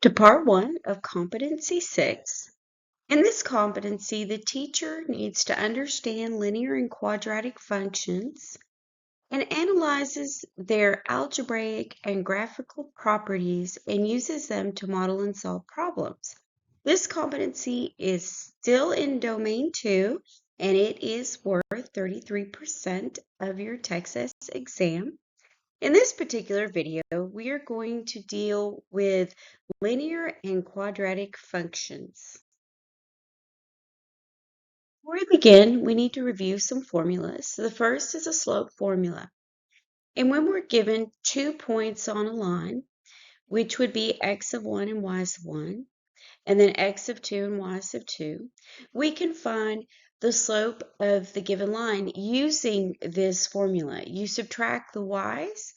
To part one of Competency 6. In this competency, the teacher needs to understand linear and quadratic functions and analyzes their algebraic and graphical properties and uses them to model and solve problems. This competency is still in Domain 2, and it is worth 33% of your TExES exam. In this particular video, we are going to deal with linear and quadratic functions. Before we begin, we need to review some formulas. So the first is a slope formula. And when we're given 2 points on a line, which would be x of 1 and y of 1, and then x of 2 and y of 2, we can find the slope of the given line using this formula. You subtract the y's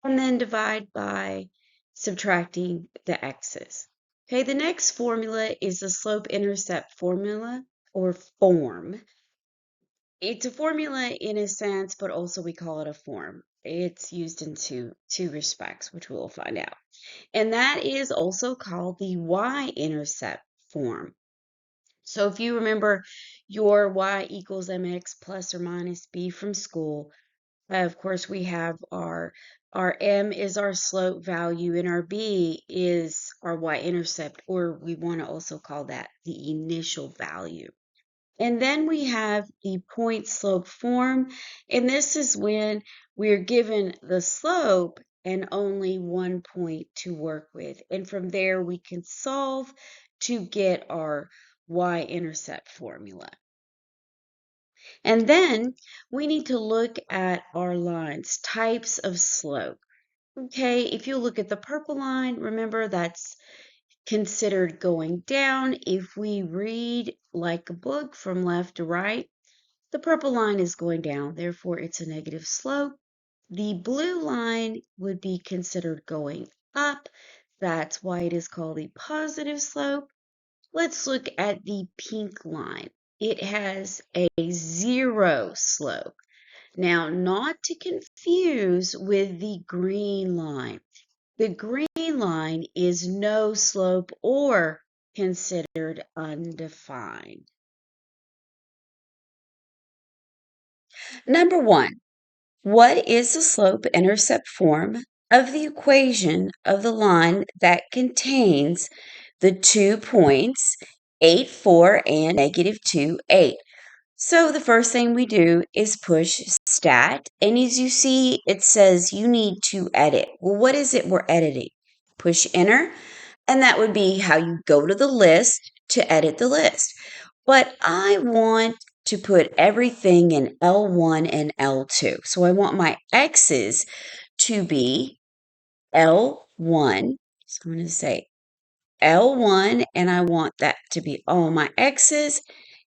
and then divide by subtracting the x's. Okay, the next formula is the slope-intercept formula or form. It's a formula in a sense, but also we call it a form. It's used in two respects, which we'll find out. And that is also called the Y-intercept form. So if you remember your y equals mx plus or minus b from school, of course, we have our m is our slope value and our b is our y-intercept, or we want to also call that the initial value. And then we have the point slope form, and this is when we're given the slope and only 1 point to work with. And from there, we can solve to get our y-intercept formula. And then we need to look at our lines, types of slope. Okay, if you look at the purple line, remember that's considered going down. If we read like a book from left to right, the purple line is going down, therefore it's a negative slope. The blue line would be considered going up. That's why it is called a positive slope. Let's look at the pink line. It has a 0 slope. Now, not to confuse with the green line. The green line is no slope or considered undefined. Number 1, what is the slope-intercept form of the equation of the line that contains the 2 points, 8, 4, and negative 2, 8? So the first thing we do is push stat, and as you see, it says you need to edit. Well, what is it we're editing? Push enter, and that would be how you go to the list to edit the list. But I want to put everything in L1 and L2. So I want my X's to be L1. So I'm going to say L1, and I want that to be all my X's,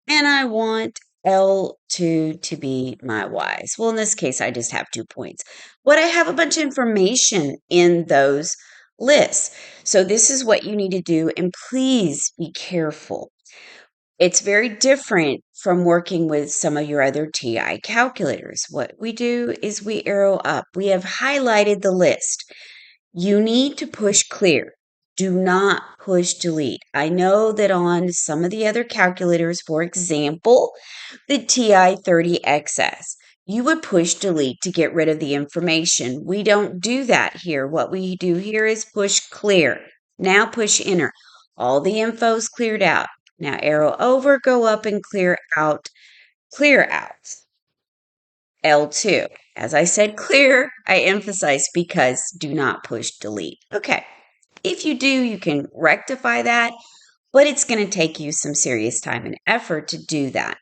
and I want L2 to be my Y's. Well, in this case, I just have 2 points. But I have a bunch of information in those lists. So this is what you need to do, and please be careful. It's very different from working with some of your other TI calculators. What we do is we arrow up. We have highlighted the list. You need to push clear. Do not push delete. I know that on some of the other calculators, for example, the TI-30XS, you would push delete to get rid of the information. We don't do that here. What we do here is push clear. Now push enter. All the info is cleared out. Now arrow over, go up and clear out L2. As I said clear, I emphasize because do not push delete. Okay, if you do, you can rectify that, but it's going to take you some serious time and effort to do that.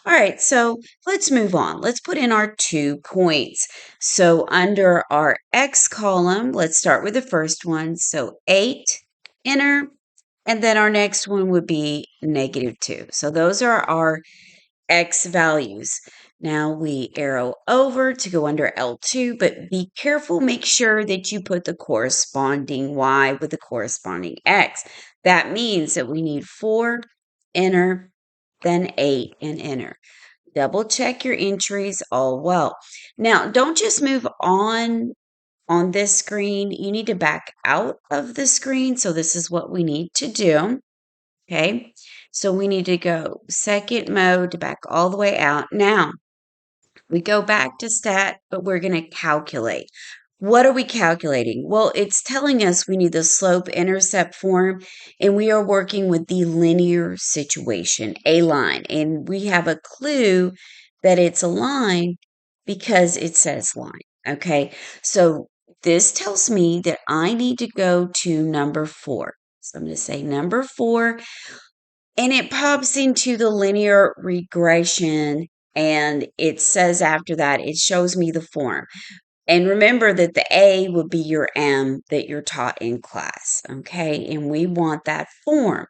All right, so let's move on. Let's put in our 2 points. So under our X column, let's start with the first one. So 8, enter, and then our next one would be negative 2. So those are our X values. Now we arrow over to go under L2, but be careful, make sure that you put the corresponding Y with the corresponding X. That means that we need 4, enter, then 8, and enter. Double check your entries all well. Now, don't just move on on this screen, you need to back out of the screen. So this is what we need to do. Okay. So we need to go second mode to back all the way out. Now we go back to stat, but we're going to calculate. What are we calculating? Well, it's telling us we need the slope-intercept form, and we are working with the linear situation, a line. And we have a clue that it's a line because it says line. Okay, so this tells me that I need to go to number 4. So I'm going to say number 4, and it pops into the linear regression, and it says after that, it shows me the form. And remember that the A would be your M that you're taught in class, okay? And we want that form.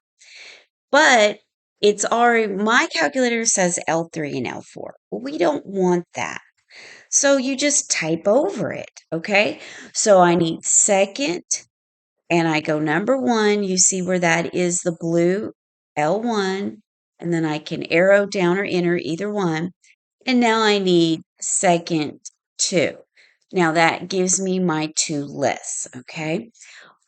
But it's already, my calculator says L3 and L4. Well, we don't want that. So you just type over it, okay? So I need second, and I go number 1. You see where that is the blue L1, and then I can arrow down or enter either one. And now I need second 2. Now that gives me my 2 lists, okay?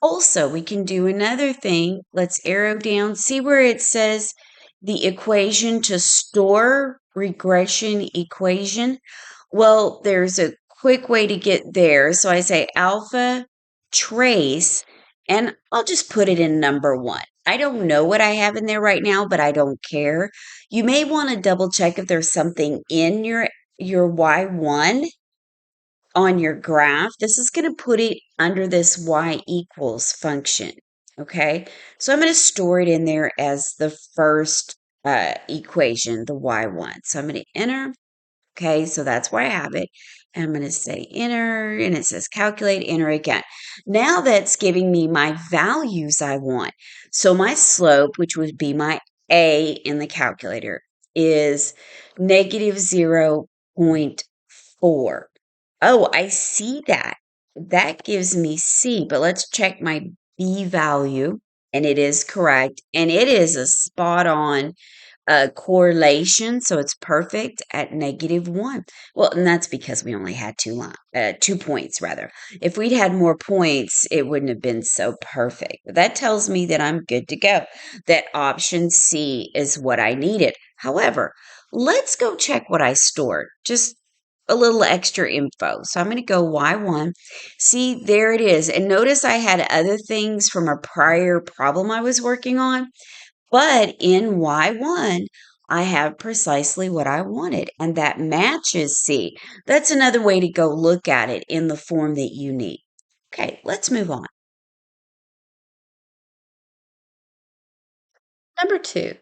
Also, we can do another thing. Let's arrow down. See where it says the equation to store regression equation? Well, there's a quick way to get there. So I say alpha trace, and I'll just put it in number 1. I don't know what I have in there right now, but I don't care. You may want to double check if there's something in your Y1 on your graph. This is going to put it under this Y equals function. Okay, so I'm going to store it in there as the first equation, the Y1. So I'm going to enter. Okay, so that's why I have it. And I'm going to say enter, and it says calculate, enter again. Now that's giving me my values I want. So my slope, which would be my A in the calculator, is negative 0.4. Oh, I see that. That gives me C, but let's check my B value, and it is correct. And it is a spot on correlation, so it's perfect at -1. Well, and that's because we only had 2 points rather. If we'd had more points, it wouldn't have been so perfect. But that tells me that I'm good to go. That option C is what I needed. However, let's go check what I stored. Just a little extra info. So I'm going to go Y1. See, there it is. And notice I had other things from a prior problem I was working on. But in Y1, I have precisely what I wanted, and that matches C. That's another way to go look at it in the form that you need. Okay, let's move on. Number 2,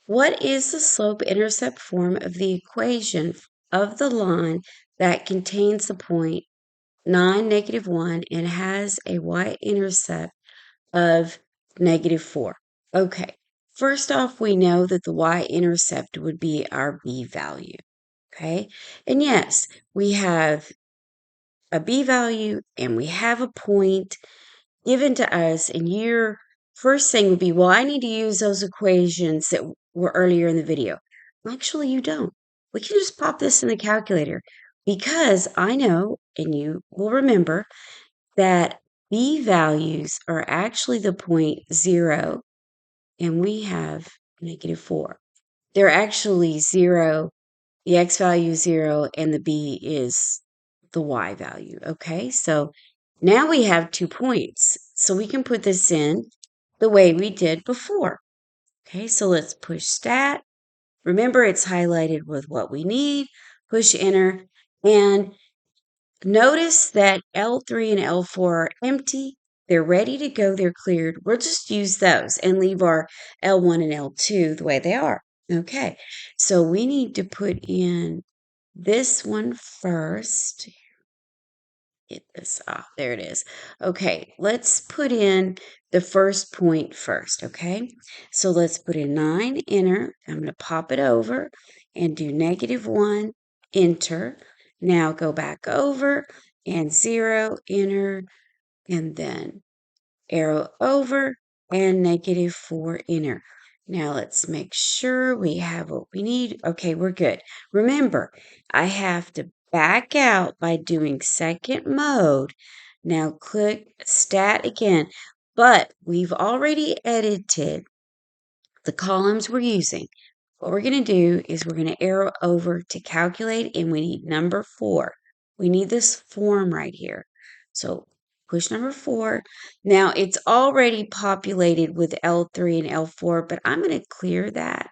what is the slope-intercept form of the equation of the line that contains the point 9, -1, and has a y-intercept of -4? Okay, first off, we know that the y-intercept would be our b value, okay? And yes, we have a b value and we have a point given to us, and your first thing would be, well, I need to use those equations that were earlier in the video. Actually, you don't. We can just pop this in the calculator because I know, and you will remember, that b values are actually the point 0, and we have -4. They're actually 0, the x value is 0, and the b is the y value, okay? So now we have 2 points. So we can put this in the way we did before. Okay, so let's push stat. Remember, it's highlighted with what we need. Push enter, and notice that L3 and L4 are empty. They're ready to go. They're cleared. We'll just use those and leave our L1 and L2 the way they are. Okay, so we need to put in this one first. Get this off. There it is. Okay, let's put in the first point first, okay? So let's put in 9, enter. I'm going to pop it over and do -1, enter. Now go back over and 0, enter, and then arrow over and -4, enter. Now let's make sure we have what we need. Okay, we're good. Remember, I have to back out by doing second mode. Now click stat again, but we've already edited the columns we're using. What we're going to do is we're going to arrow over to calculate, and we need number 4. We need this form right here. So push number 4. Now it's already populated with L3 and L4, but I'm going to clear that.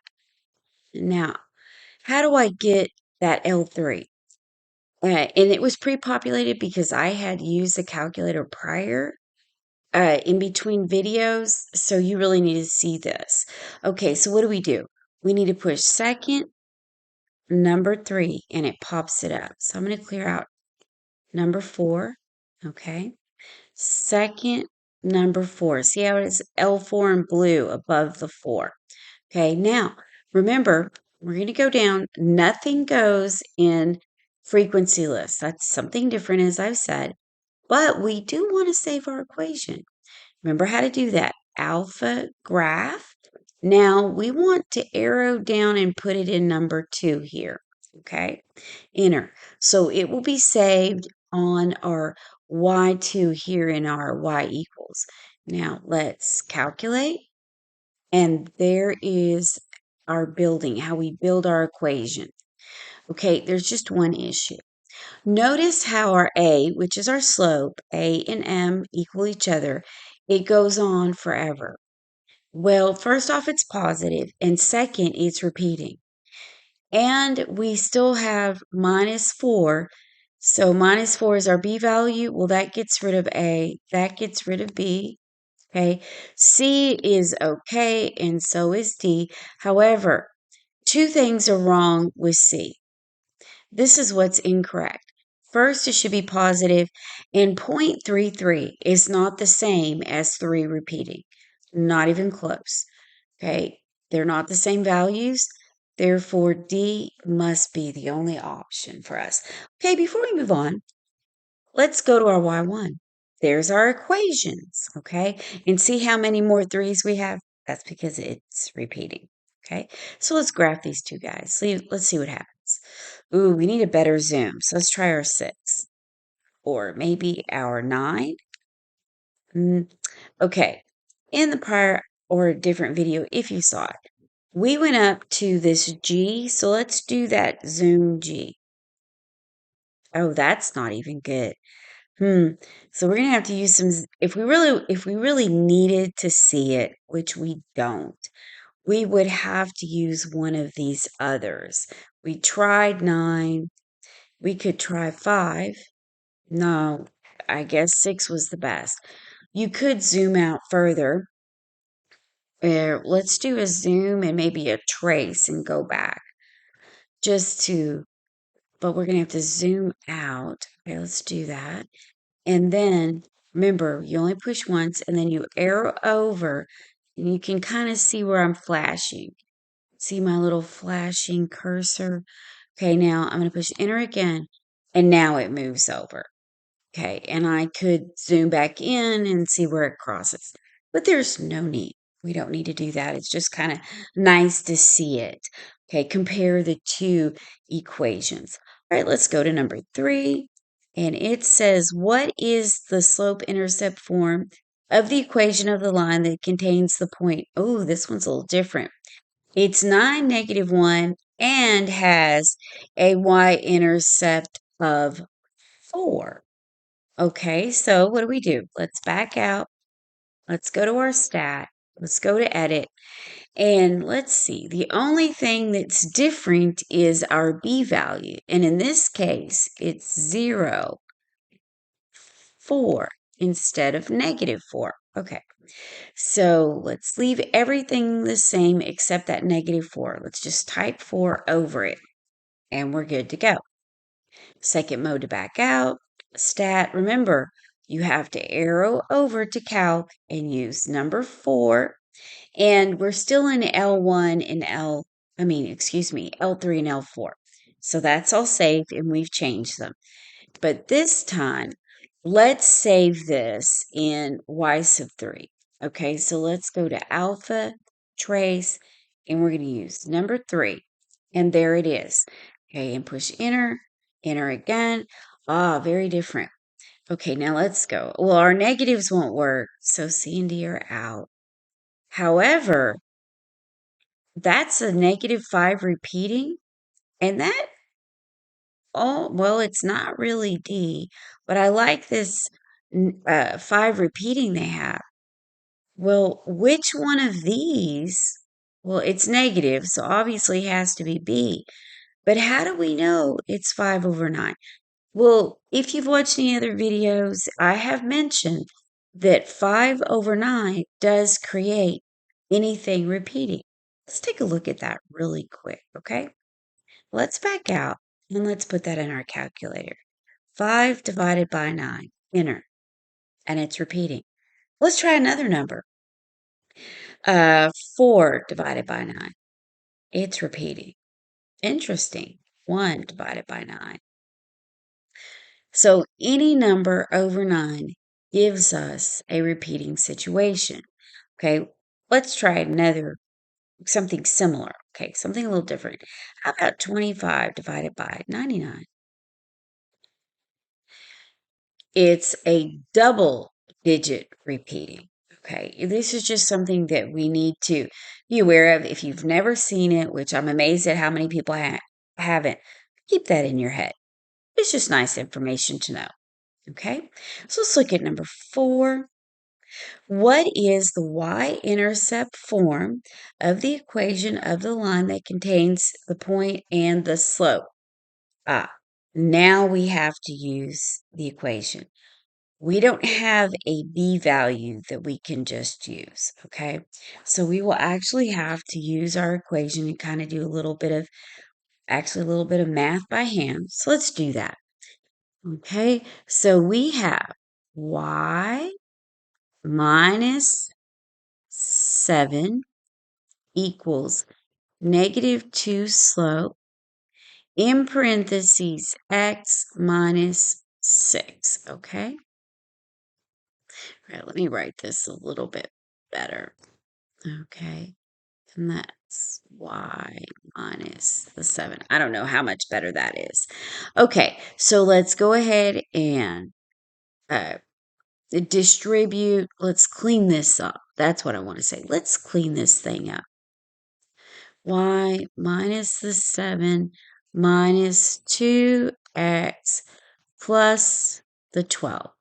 Now, how do I get that L3? And it was pre-populated because I had used the calculator prior in between videos, so you really need to see this. Okay, so what do? We need to push second, number 3, and it pops it up. So I'm going to clear out number 4, okay? Second, number 4. See how it is L4 in blue above the 4. Okay, now remember, we're going to go down. Nothing goes in frequency list. That's something different, as I've said. But we do want to save our equation. Remember how to do that. Alpha graph. Now we want to arrow down and put it in number 2 here. Okay, enter. So it will be saved on our y2 here in our y equals. Now let's calculate. And there is our building, how we build our equation. Okay, there's just one issue. Notice how our A, which is our slope, A and M equal each other, it goes on forever. Well, first off, it's positive, and second, it's repeating. And we still have -4. So -4 is our B value. Well, that gets rid of A. That gets rid of B. Okay. C is okay, and so is D. However, two things are wrong with C. This is what's incorrect. First, it should be positive, and 0.33 is not the same as 3 repeating. Not even close. Okay. They're not the same values. Therefore, D must be the only option for us. Okay, before we move on, let's go to our Y1. There's our equations, okay? And see how many more 3's we have? That's because it's repeating, okay? So let's graph these two guys. Let's see what happens. Ooh, we need a better zoom. So let's try our 6 or maybe our 9. Okay, in the prior or a different video, if you saw it, we went up to this G. So let's do that zoom G. Oh, that's not even good. So we're gonna have to use some if we really needed to see it, which we don't, we would have to use one of these others. We tried 9. We could try 5. No, I guess 6 was the best. You could zoom out further. Let's do a zoom and maybe a trace and go back just to, but we're gonna have to zoom out. Okay, let's do that. And then remember, you only push once and then you arrow over and you can kind of see where I'm flashing. See my little flashing cursor? Okay, now I'm going to push enter again and now it moves over. Okay, and I could zoom back in and see where it crosses, but there's no need. We don't need to do that. It's just kind of nice to see it. Okay, compare the two equations. All right, let's go to number 3. And it says, what is the slope-intercept form of the equation of the line that contains the point? Oh, this one's a little different. It's 9, -1, and has a y-intercept of 4. Okay, so what do? Let's back out. Let's go to our stat. Let's go to edit. And let's see. The only thing that's different is our B value. And in this case, it's 0, 4 instead of -4. Okay, so let's leave everything the same except that -4. Let's just type 4 over it. And we're good to go. Second mode to back out. Stat, remember, you have to arrow over to calc and use number 4. And we're still in L1 and L3 and L4. So that's all saved and we've changed them. But this time, let's save this in Y sub 3. Okay, so let's go to alpha, trace, and we're going to use number 3. And there it is. Okay, and push enter. enter again. Very different. Okay, now let's go. Well, our negatives won't work, so C and D are out. However, that's a -5 repeating, and that, well, it's not really D, but I like this 5 repeating they have. Well, which one of these? Well, it's negative, so obviously it has to be B. But how do we know it's 5/9? Well, if you've watched any other videos, I have mentioned that 5/9 does create anything repeating. Let's take a look at that really quick, okay? Let's back out and let's put that in our calculator. 5 divided by 9, enter, and it's repeating. Let's try another number. 4 divided by 9, it's repeating. Interesting. 1 divided by 9. So any number over 9 gives us a repeating situation. Okay, let's try another, something similar. Okay, something a little different. How about 25 divided by 99? It's a double digit repeating. Okay, this is just something that we need to be aware of. If you've never seen it, which I'm amazed at how many people haven't, keep that in your head. It's just nice information to know. Okay, so let's look at number 4. What is the y-intercept form of the equation of the line that contains the point and the slope? Now we have to use the equation. We don't have a b value that we can just use, okay? So we will actually have to use our equation and kind of do a little bit of math by hand. So let's do that. Okay, so we have y minus 7 equals -2 slope in parentheses x minus 6. Okay, all right, let me write this a little bit better. Okay, and that's y minus the 7. I don't know how much better that is. Okay, so let's go ahead and uh, distribute. Let's clean this up. That's what I want to say. Let's clean this thing up. Y minus the 7 minus 2x plus the 12.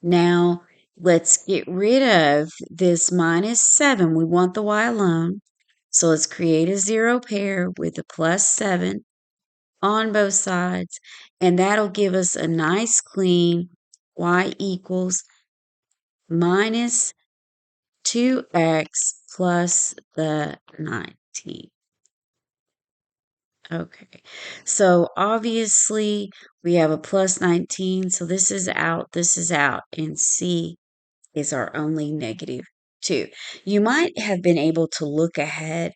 Now, let's get rid of this minus 7. We want the y alone. So let's create a zero pair with a plus 7 on both sides. And that'll give us a nice clean y equals minus 2x plus the 19. Okay, so obviously we have a plus 19, so this is out, and C is our only -2. You might have been able to look ahead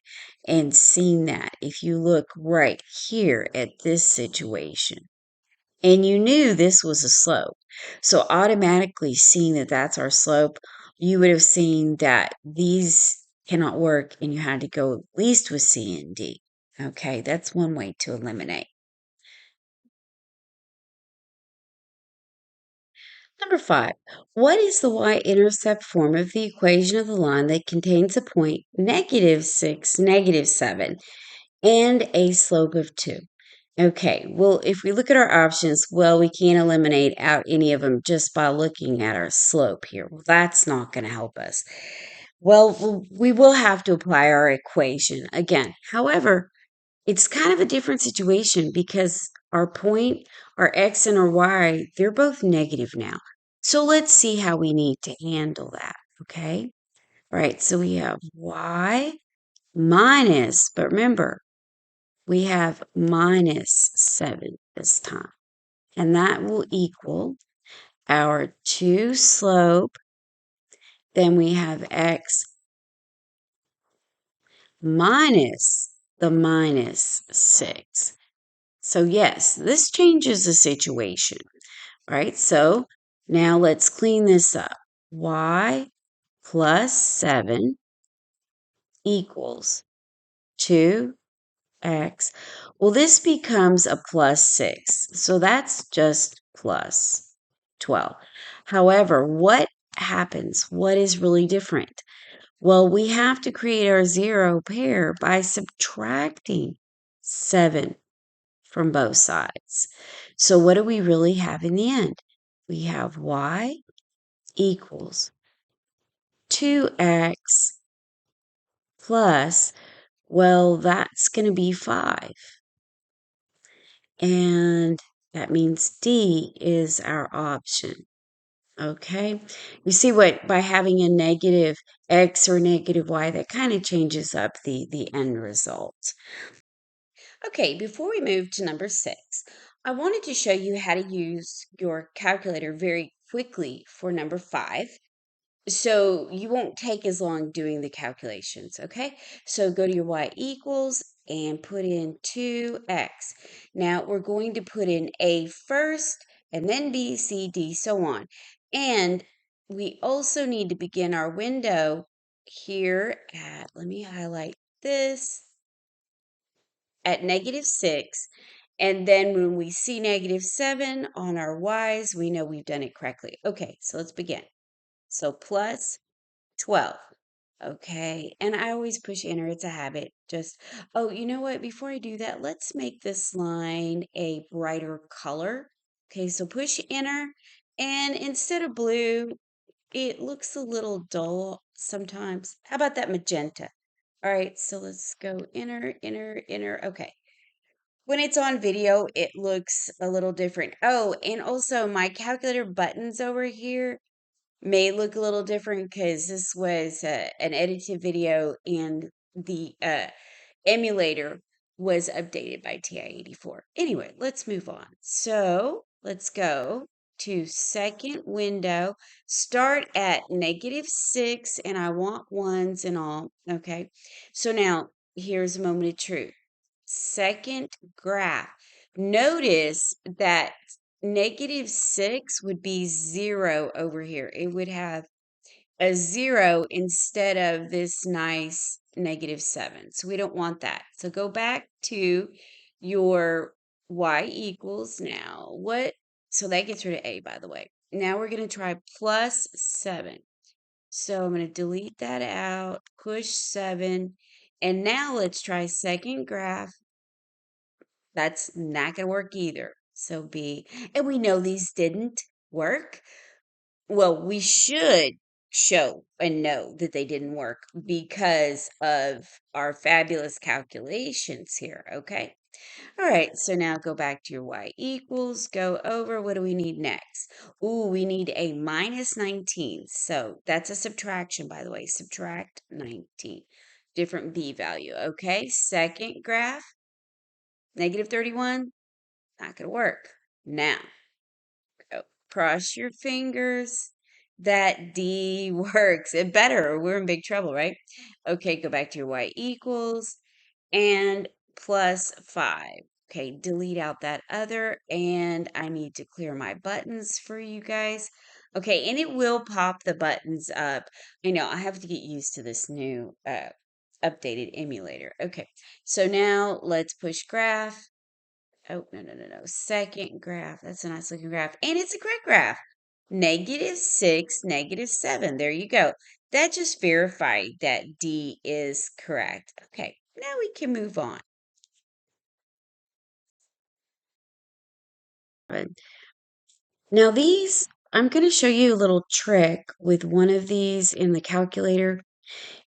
and seen that if you look right here at this situation. And you knew this was a slope. So automatically seeing that that's our slope, you would have seen that these cannot work and you had to go at least with C and D. Okay, that's one way to eliminate. Number 5, what is the y-intercept form of the equation of the line that contains a point -6, -7, and a slope of 2? Okay, well, if we look at our options, well, we can't eliminate out any of them just by looking at our slope here. Well, that's not going to help us. Well, we will have to apply our equation again. However, it's kind of a different situation because our point, our x and our y, they're both negative now. So let's see how we need to handle that, okay? All right, so we have y minus, but remember, we have minus 7 this time. And that will equal our 2 slope. Then we have x minus the minus 6. So yes, this changes the situation, right? So now let's clean this up. Y plus 7 equals 2x 2x. Well, this becomes a plus 6. So that's just plus 12. However, what happens? What is really different? Well, we have to create our zero pair by subtracting 7 from both sides. So what do we really have in the end? We have y equals 2x plus, well, that's going to be 5. And that means D is our option. Okay, you see what by having a negative x or negative y, that kind of changes up the end result. Okay, before we move to number 6, I wanted to show you how to use your calculator very quickly for number 5. So you won't take as long doing the calculations, okay? So go to your y equals and put in 2x. Now we're going to put in a first and then b, c, d, so on. And we also need to begin our window here at, let me highlight this, at -6. And then when we see -7 on our y's, we know we've done it correctly. Okay, so let's begin. So plus 12. Okay. And I always push enter. It's a habit. Just, oh, you know what? Before I do that, let's make this line a brighter color. Okay. So push enter. And instead of blue, it looks a little dull sometimes. How about that magenta? All right. So let's go enter, enter, enter. Okay. When it's on video, it looks a little different. Oh, and also my calculator buttons over here may look a little different because this was an edited video and the emulator was updated by TI-84. Anyway, let's move on. So let's go to second window, start at -6, and I want ones and all. Okay, so now here's a moment of truth. Second graph. Notice that -6 would be 0 over here. It would have a 0 instead of this nice -7. So we don't want that. So go back to your y equals now. What? So that gets rid of a, by the way. Now we're going to try plus 7. So I'm going to delete that out, push 7. And now let's try second graph. That's not going to work either. So B. And we know these didn't work. Well, we should show and know that they didn't work because of our fabulous calculations here, okay? All right, so now go back to your y equals, go over. What do we need next? Ooh, we need a -19. So that's a subtraction, by the way. Subtract 19. Different b value, okay? Second graph, -31. Not going to work. Now, go cross your fingers that D works. It better, or we're in big trouble, right? Okay, go back to your y equals and plus 5. Okay, delete out that other, and I need to clear my buttons for you guys. Okay, and it will pop the buttons up. I know, I have to get used to this new updated emulator. Okay, so now let's push graph. Oh, no, no, no, no. Second graph. That's a nice looking graph. And it's a great graph. -6, -7. There you go. That just verified that D is correct. Okay, now we can move on. Now these, I'm going to show you a little trick with one of these in the calculator.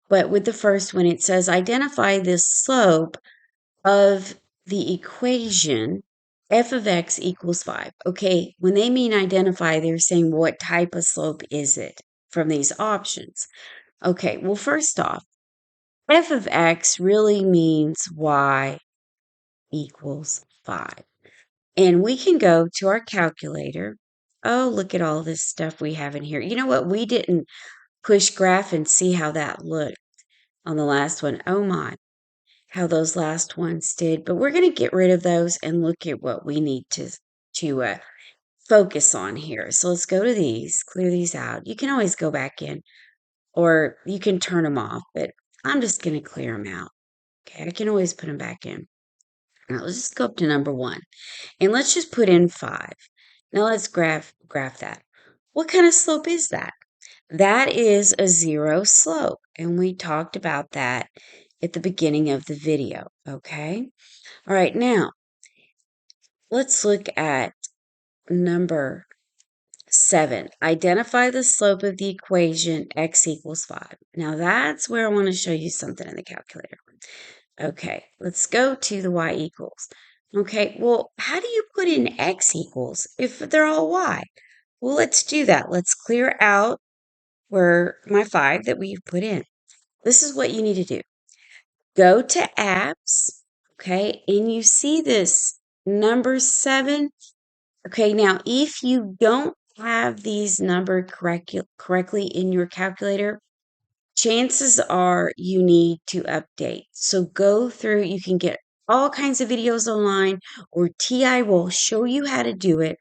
But with the first one, it says identify the slope of the equation f of x equals 5. Okay, when they mean identify, they're saying what type of slope is it from these options. Okay, well, first off, f of x really means y equals 5. And we can go to our calculator. Oh, look at all this stuff we have in here. You know what? We didn't push graph and see how that looked on the last one. Oh my, how those last ones did. But we're going to get rid of those and look at what we need to focus on here. So let's go to these, clear these out. You can always go back in or you can turn them off, but I'm just going to clear them out. Okay, I can always put them back in. Now let's just go up to number 1. And let's just put in 5. Now let's graph that. What kind of slope is that? That is a zero slope. And we talked about that at the beginning of the video. Okay. All right. Now let's look at number 7. Identify the slope of the equation x equals 5. Now that's where I want to show you something in the calculator. Okay, let's go to the y equals. Okay, well, how do you put in x equals if they're all y? Well, let's do that. Let's clear out where my 5 that we've put in. This is what you need to do. Go to apps, okay, and you see this number 7. Okay, now if you don't have these numbered correctly in your calculator, chances are you need to update. So go through, you can get all kinds of videos online, or TI will show you how to do it.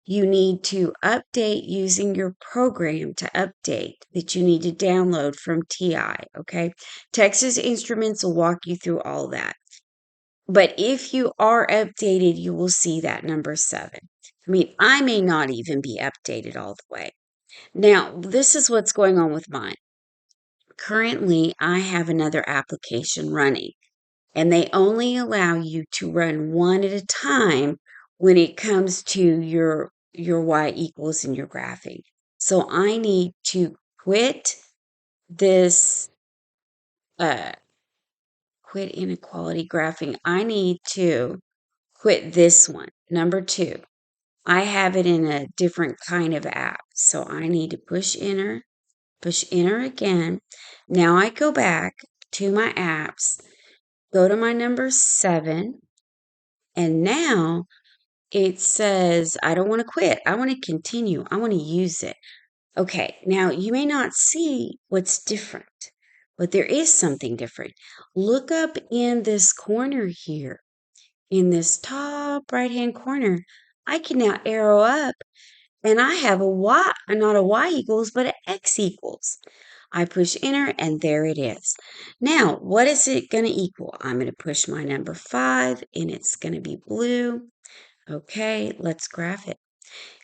You need to update using your program to update that you need to download from TI, okay? TExES Instruments will walk you through all that. But if you are updated, you will see that number 7. I mean, I may not even be updated all the way. Now, this is what's going on with mine. Currently, I have another application running, and they only allow you to run one at a time when it comes to your y equals and your graphing. So I need to quit this quit inequality graphing. I need to quit this one, number 2. I have it in a different kind of app. So I need to push enter again. Now I go back to my apps, go to my number 7, and now it says I don't want to quit. I want to continue. I want to use it. Okay, now you may not see what's different, but there is something different. Look up in this corner here, in this top right-hand corner. I can now arrow up, and I have a y, not a y equals, but an x equals. I push enter, and there it is. Now, what is it going to equal? I'm going to push my number 5, and it's going to be blue. Okay, let's graph it.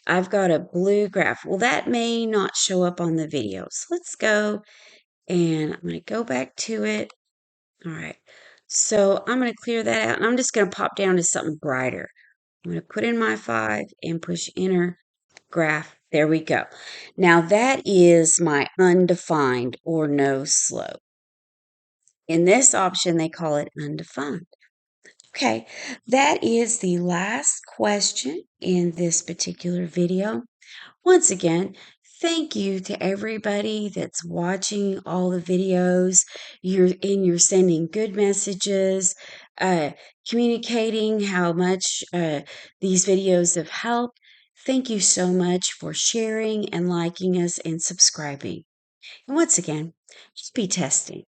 I've got a blue graph. Well, that may not show up on the video. So let's go, and I'm going to go back to it. All right, so I'm going to clear that out, and I'm just going to pop down to something brighter. I'm going to put in my 5 and push enter. Graph. There we go. Now that is my undefined or no slope. In this option, they call it undefined. Okay, that is the last question in this particular video. Once again, thank you to everybody that's watching all the videos. You're sending good messages, communicating how much these videos have helped. Thank you so much for sharing and liking us and subscribing. And once again, just be testing.